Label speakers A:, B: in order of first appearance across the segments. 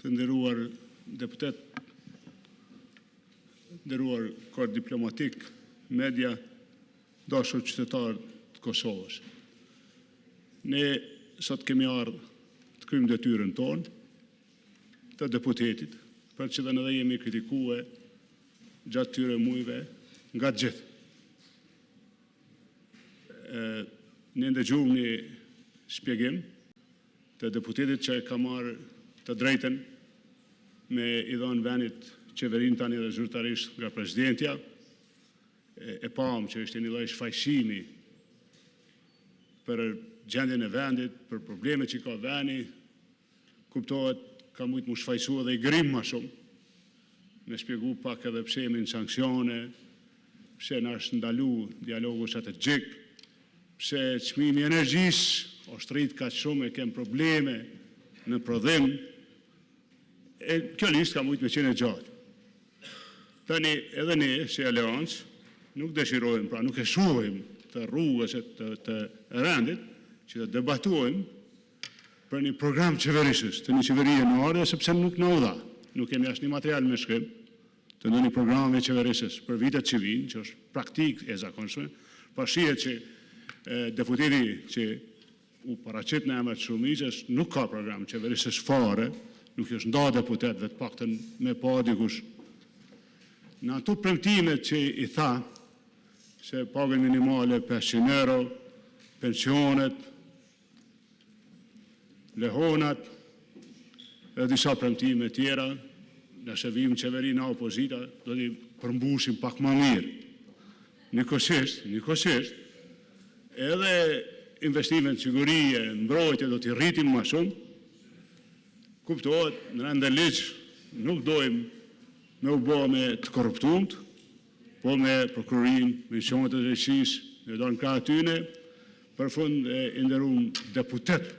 A: të nderuar deputet, nderuar korp diplomatik, media, dashur qytetarë të Kosovës. Ne sot kemi ardhur të kryejmë detyrën tonë të deputetit, për që dhe në dhe jemi kritikue gjatë tyre mujve nga të gjithë. Ne ndëgjuam një shpjegim të deputetit që ka marrë të drejten me i dhënë vendit qeverin tani dhe zyrtarisht nga presidentja. E pam që është një lloj shfaqësimi për gjendjen e vendit, për problemet që ka vendi, kuptohet ka mujtë mu shfaqësua dhe i grim ma shumë, me shpjegu pak edhe pse jemi në sanksione, pse na është ndalu dialogu strategjik, pse çmimi i energjisë është rrit kaq shumë e kem probleme në prodhim. Kjo listë ka mujtë me qenë e gjatë. Tani edhe ne, si Aleancë, nuk dëshirojmë, pra nuk e shohim të rrugës të rendit, që të debatojmë për një program qeverisës, të një qeverie në ardhje, sepse nuk në u dha. Nuk kemi asnjë material me shkrim të ndonjë programeve qeverisës për vitet që vijnë, që është praktikë e zakonshme, pa shihet që deputeti që u paraqit në emër të shumicës nuk ka program qeverisës fare, nuk është nda deputetëve të paktën me pa dikush. Në ato premtimet që i tha, se pagën minimale 500 euro, pensionet, lehonat, dhe disa premtime tjera, nëse vijmë në qeveri në opozita, do t'i përmbushim pak më mirë. Njëkohësisht, edhe investimet në sigurie, mbrojtje do t'i rritim më shumë, kuptohet, në rend e ligj nuk dojmë me u bë me të korruptumt, po me prokurorin, me institucionet e drejtësisë, në dorë krah tyne, për fund i nderuar deputet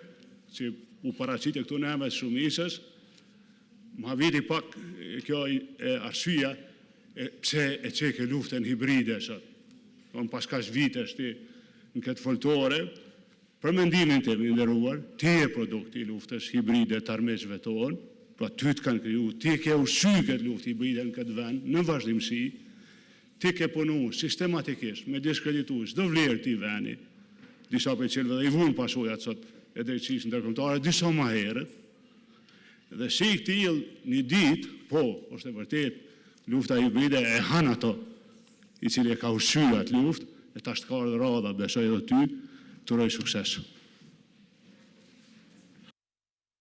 A: që u paraqite këtu në emër të shumicës, ma viti pak kjo arsyeja pse e çeke luftën hibride sot. Pas kaq vitesh ti në këtë foltore, për mendimin tim i nderuar, ti je produkti i luftës hibride të armiqve tonë, pra ty të kanë kriju, ti ke ushqyer këtë luftë hibride në këtë vend, në vazhdimsi, ti ke punu sistematikisht me diskreditu çdo vlerë të vendi, disa për cilëve dhe i vunë pasojat sot e drejtësisë ndërkombëtare, disa më herët, dhe si i tillë një ditë, po, është e vërtet, lufta hibride e han ato, i cili e ka ushqyer atë luftë, e tash ka ardhur radha, besoj edhe ty, të uroj sukses.